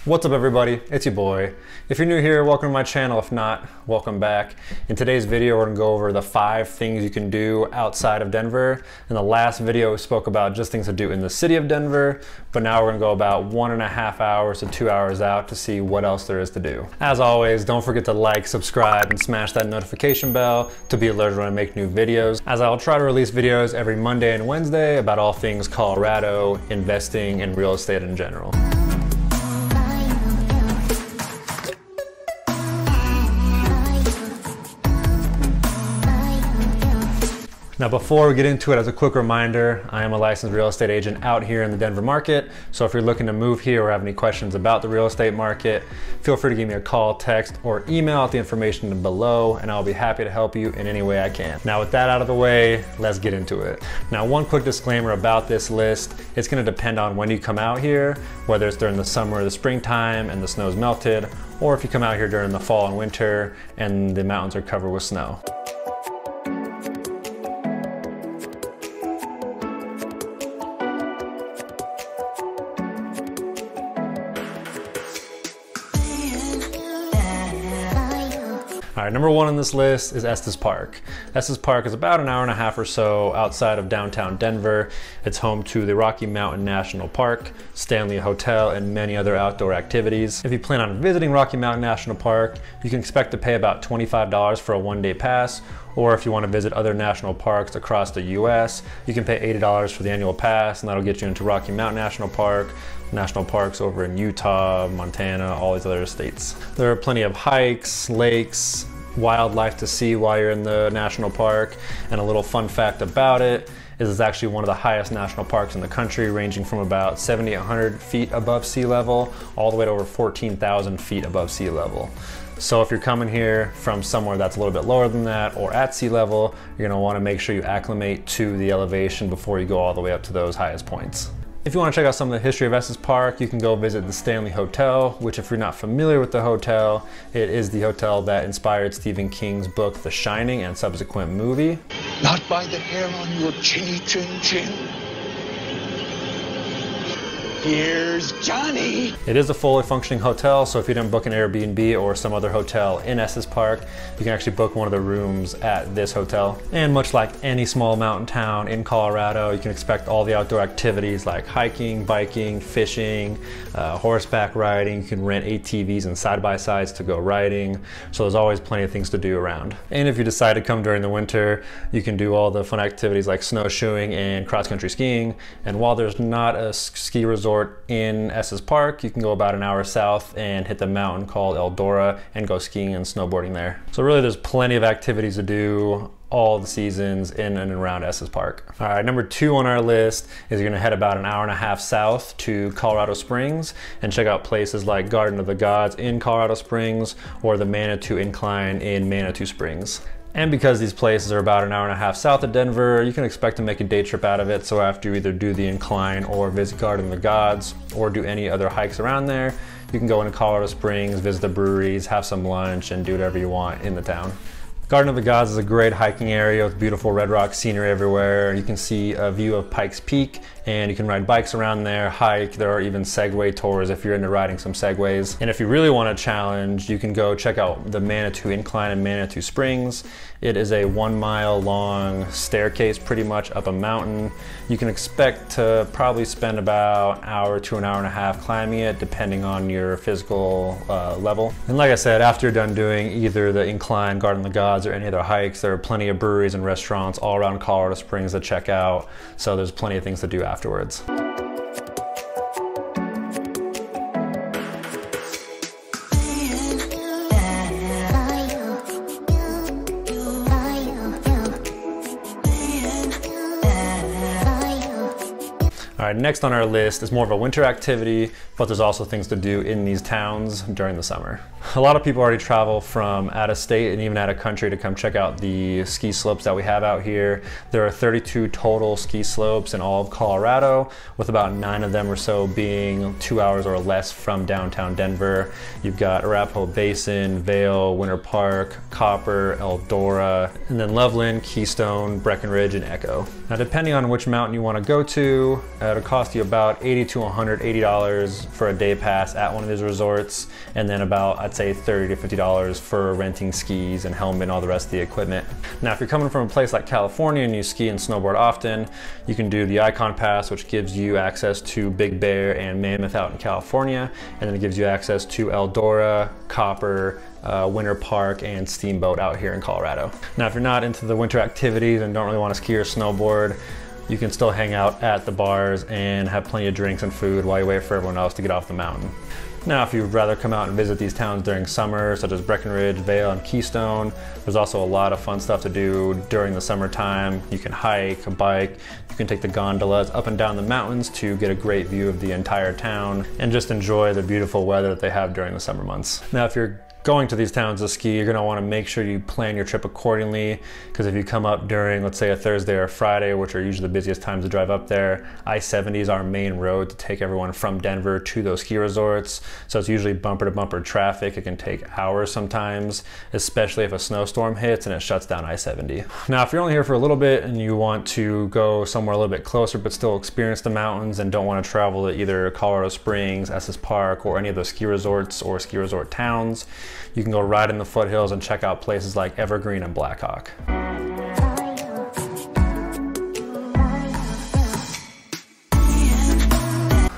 What's up everybody, it's your boy. If you're new here, welcome to my channel. If not, welcome back. In today's video, we're gonna go over the 5 things you can do outside of Denver. In the last video, we spoke about just things to do in the city of Denver, but now we're gonna go about 1.5 hours to 2 hours out to see what else there is to do. As always, don't forget to like, subscribe, and smash that notification bell to be alerted when I make new videos, as I'll try to release videos every Monday and Wednesday about all things Colorado, investing, and real estate in general. Now before we get into it, as a quick reminder, I am a licensed real estate agent out here in the Denver market. So if you're looking to move here or have any questions about the real estate market, feel free to give me a call, text, or email at the information below, and I'll be happy to help you in any way I can. Now with that out of the way, let's get into it. Now one quick disclaimer about this list, it's gonna depend on when you come out here, whether it's during the summer or the springtime and the snow's melted, or if you come out here during the fall and winter and the mountains are covered with snow. All right, number 1 on this list is Estes Park. Estes Park is about an hour and a half or so outside of downtown Denver. It's home to the Rocky Mountain National Park, Stanley Hotel, and many other outdoor activities. If you plan on visiting Rocky Mountain National Park, you can expect to pay about $25 for a one-day pass, or if you want to visit other national parks across the US, you can pay $80 for the annual pass, and that'll get you into Rocky Mountain National Park, national parks over in Utah, Montana, all these other states. There are plenty of hikes, lakes, wildlife to see while you're in the national park, and a little fun fact about it is it's actually one of the highest national parks in the country, ranging from about 7,800 feet above sea level all the way to over 14,000 feet above sea level. So if you're coming here from somewhere that's a little bit lower than that or at sea level, you're gonna wanna make sure you acclimate to the elevation before you go all the way up to those highest points. If you want to check out some of the history of Estes Park, you can go visit the Stanley Hotel, which if you're not familiar with the hotel, it is the hotel that inspired Stephen King's book, The Shining, and subsequent movie. Not by the hair on your chinny chin chin. Here's Johnny. It is a fully functioning hotel, so if you didn't book an Airbnb or some other hotel in Estes Park, you can actually book one of the rooms at this hotel. And much like any small mountain town in Colorado, you can expect all the outdoor activities like hiking, biking, fishing, horseback riding. You can rent ATVs and side-by-sides to go riding. So there's always plenty of things to do around. And if you decide to come during the winter, you can do all the fun activities like snowshoeing and cross-country skiing. And while there's not a ski resort in Estes Park, you can go about an hour south and hit the mountain called Eldora and go skiing and snowboarding there. So really there's plenty of activities to do all the seasons in and around Estes Park. All right, number 2 on our list is you're gonna head about an hour and a half south to Colorado Springs and check out places like Garden of the Gods in Colorado Springs or the Manitou Incline in Manitou Springs. And because these places are about an hour and a half south of Denver, you can expect to make a day trip out of it. So after you either do the Incline or visit Garden of the Gods or do any other hikes around there, you can go into Colorado Springs, visit the breweries, have some lunch, and do whatever you want in the town. Garden of the Gods is a great hiking area with beautiful red rock scenery everywhere. You can see a view of Pikes Peak, and you can ride bikes around there, hike. There are even Segway tours if you're into riding some Segways. And if you really want a challenge, you can go check out the Manitou Incline in Manitou Springs. It is a 1 mile long staircase pretty much up a mountain. You can expect to probably spend about an hour to an hour and a half climbing it, depending on your physical level. And like I said, after you're done doing either the Incline, Garden of the Gods, or any other hikes, there are plenty of breweries and restaurants all around Colorado Springs to check out. So there's plenty of things to do afterwards. All right, next on our list is more of a winter activity, but there's also things to do in these towns during the summer. A lot of people already travel from out of state and even out of country to come check out the ski slopes that we have out here. There are 32 total ski slopes in all of Colorado, with about 9 of them or so being 2 hours or less from downtown Denver. You've got Arapahoe Basin, Vail, Winter Park, Copper, Eldora, and then Loveland, Keystone, Breckenridge, and Echo. Now, depending on which mountain you want to go to, at it'll cost you about $80 to $180 for a day pass at one of these resorts, and then about, I'd say, $30 to $50 for renting skis and helmet and all the rest of the equipment. Now, if you're coming from a place like California and you ski and snowboard often, you can do the Icon Pass, which gives you access to Big Bear and Mammoth out in California, and then it gives you access to Eldora, Copper, Winter Park, and Steamboat out here in Colorado. Now, if you're not into the winter activities and don't really want to ski or snowboard, you can still hang out at the bars and have plenty of drinks and food while you wait for everyone else to get off the mountain. Now, if you'd rather come out and visit these towns during summer, such as Breckenridge, Vail, and Keystone, there's also a lot of fun stuff to do during the summertime. You can hike, bike, you can take the gondolas up and down the mountains to get a great view of the entire town and just enjoy the beautiful weather that they have during the summer months. Now, if you're going to these towns to ski, you're going to want to make sure you plan your trip accordingly, because if you come up during, let's say, a Thursday or a Friday, which are usually the busiest times to drive up there, I-70 is our main road to take everyone from Denver to those ski resorts, so it's usually bumper to bumper traffic. It can take hours sometimes, especially if a snowstorm hits and it shuts down I-70. Now, if you're only here for a little bit and you want to go somewhere a little bit closer but still experience the mountains and don't want to travel to either Colorado Springs, Estes Park, or any of those ski resorts or ski resort towns, you can go ride in the foothills and check out places like Evergreen and Blackhawk.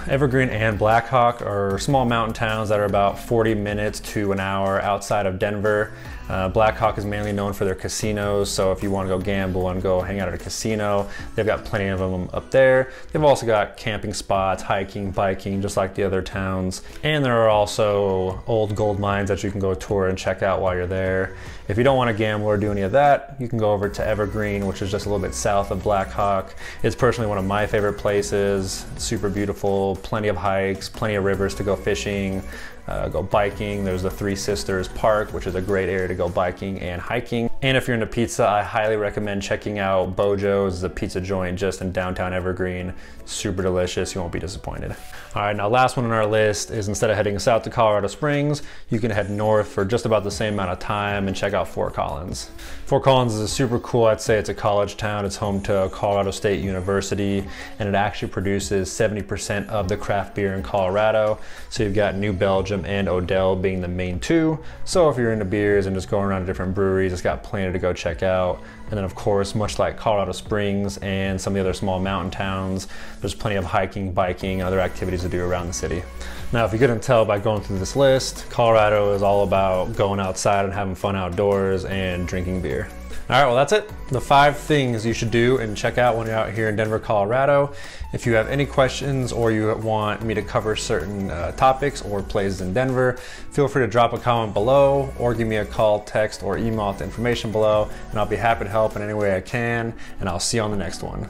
Evergreen and Blackhawk are small mountain towns that are about 40 minutes to an hour outside of Denver. Blackhawk is mainly known for their casinos, so if you want to go gamble and go hang out at a casino, they've got plenty of them up there. They've also got camping spots, hiking, biking, just like the other towns. And there are also old gold mines that you can go tour and check out while you're there. If you don't want to gamble or do any of that, you can go over to Evergreen, which is just a little bit south of Blackhawk. It's personally one of my favorite places. It's super beautiful, plenty of hikes, plenty of rivers to go fishing, go biking. There's the Three Sisters Park, which is a great area to go biking and hiking. And if you're into pizza, I highly recommend checking out Bojo's, the pizza joint just in downtown Evergreen. Super delicious, you won't be disappointed. All right, now last one on our list is, instead of heading south to Colorado Springs, you can head north for just about the same amount of time and check out Fort Collins. Fort Collins is super cool. I'd say it's a college town. It's home to Colorado State University, and it actually produces 70% of the craft beer in Colorado. So you've got New Belgium and Odell being the main two. So if you're into beers and just going around to different breweries, it's got plenty to go check out. And then of course, much like Colorado Springs and some of the other small mountain towns, there's plenty of hiking, biking, and other activities to do around the city. Now, if you couldn't tell by going through this list, Colorado is all about going outside and having fun outdoors and drinking beer. All right, well, that's it. The 5 things you should do and check out when you're out here in Denver, Colorado. If you have any questions or you want me to cover certain topics or places in Denver, feel free to drop a comment below or give me a call, text, or email with the information below, and I'll be happy to help in any way I can, and I'll see you on the next one.